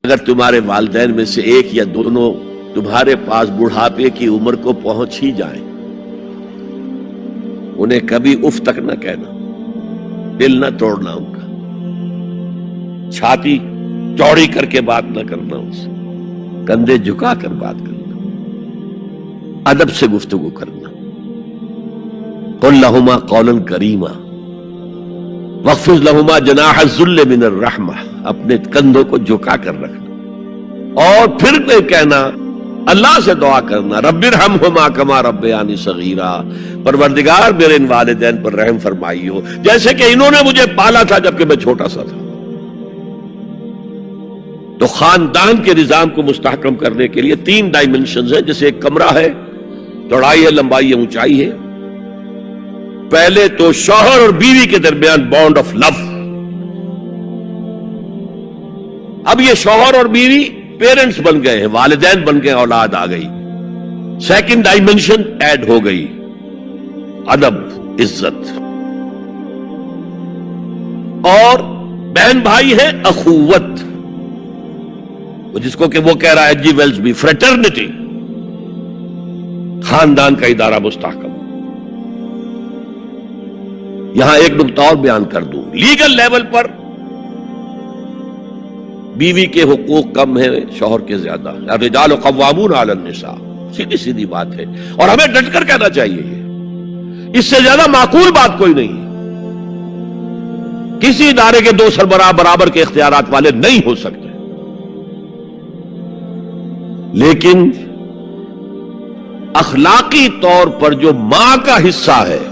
اگر تمہارے والدین میں سے ایک یا دونوں تمہارے پاس بڑھاپے کی عمر کو پہنچ ہی جائیں، انہیں کبھی اف تک نہ کہنا، دل نہ توڑنا ان کا، چھاتی چوڑی کر کے بات نہ کرنا، ان سے کندھے جھکا کر بات کرنا، ادب سے گفتگو کرنا۔ قل لہما قولا کریما واخفض لہما جناح الذل من الرحمہ، اپنے کندھوں کو جھکا کر رکھنا، اور پھر نہیں کہنا، اللہ سے دعا کرنا، رب ارحمہما کما ربیانی صغیرا، پروردگار میرے ان والدین پر رحم فرمائیو جیسے کہ انہوں نے مجھے پالا تھا جبکہ میں چھوٹا سا تھا۔ تو خاندان کے نظام کو مستحکم کرنے کے لیے 3 ڈائمنشنز ہیں، جیسے ایک کمرہ ہے، چوڑائی ہے، لمبائی ہے، اونچائی ہے۔ پہلے تو شوہر اور بیوی کے درمیان بانڈ آف لو، اب یہ شوہر اور بیوی پیرنٹس بن گئے ہیں، والدین بن گئے، اولاد آ گئی۔ سیکنڈ ڈائمنشن ایڈ ہو گئی، ادب، عزت، اور بہن بھائی ہے اخوت، جس کو کہ وہ کہہ رہا ہے جی ویلز بھی فریٹرنٹی، خاندان کا ادارہ مستحکم۔ یہاں ایک نقطہ اور بیان کر دوں، لیگل لیول پر بیوی کے حقوق کم ہیں شوہر کے زیادہ، الرجال قوامون علی النساء، سیدھی سیدھی بات ہے، اور ہمیں ڈٹ کر کہنا چاہیے یہ، اس سے زیادہ معقول بات کوئی نہیں ہے۔ کسی ادارے کے 2 سربراہ برابر کے اختیارات والے نہیں ہو سکتے، لیکن اخلاقی طور پر جو ماں کا حصہ ہے،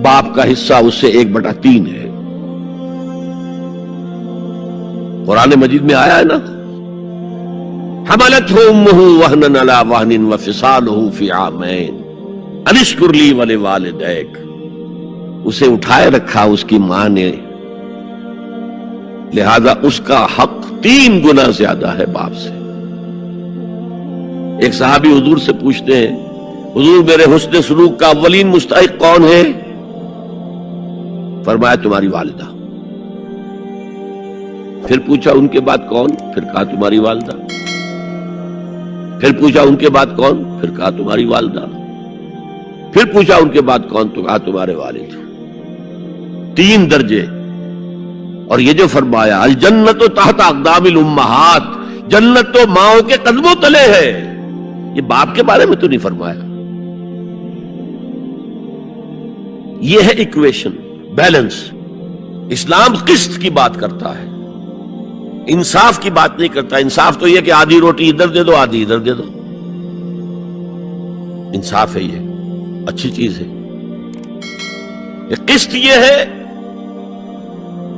باپ کا حصہ اس سے 1/3 ہے۔ قرآن مجید میں آیا ہے نا، حملتہ امہ وہنا علی وہن وفصالہ فی عامین ان اشکر لی ولوالدیک، اسے اٹھائے رکھا اس کی ماں نے، لہذا اس کا حق 3 گنا زیادہ ہے باپ سے۔ ایک صحابی حضور سے پوچھتے ہیں، حضور میرے حسن سلوک کا اولین مستحق کون ہے؟ فرمایا تمہاری والدہ۔ پھر پوچھا ان کے بعد کون؟ پھر کہا تمہاری والدہ۔ پھر پوچھا ان کے بعد کون؟ پھر کہا تمہاری والدہ۔ پھر پوچھا ان کے بعد کون؟ تو کہا تمہارے والد۔ 3 درجے۔ اور یہ جو فرمایا الجنت تحت اقدام الامہات، جنت تو ماؤں کے قدموں تلے ہے، یہ باپ کے بارے میں تو نہیں فرمایا۔ یہ ہے ایکویشن، بیلنس۔ اسلام قسط کی بات کرتا ہے، انصاف کی بات نہیں کرتا۔ انصاف تو یہ کہ آدھی روٹی ادھر دے دو، آدھی ادھر دے دو، انصاف ہے، یہ اچھی چیز ہے۔ قسط یہ ہے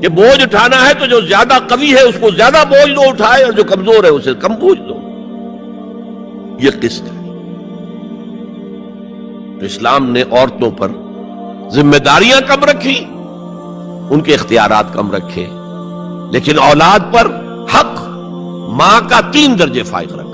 کہ بوجھ اٹھانا ہے تو جو زیادہ قوی ہے اس کو زیادہ بوجھ دو اٹھائے، اور جو کمزور ہے اسے کم بوجھ دو، یہ قسط ہے۔ تو اسلام نے عورتوں پر ذمہ داریاں کم رکھی، ان کے اختیارات کم رکھے، لیکن اولاد پر حق ماں کا 3 درجے فائق رکھا۔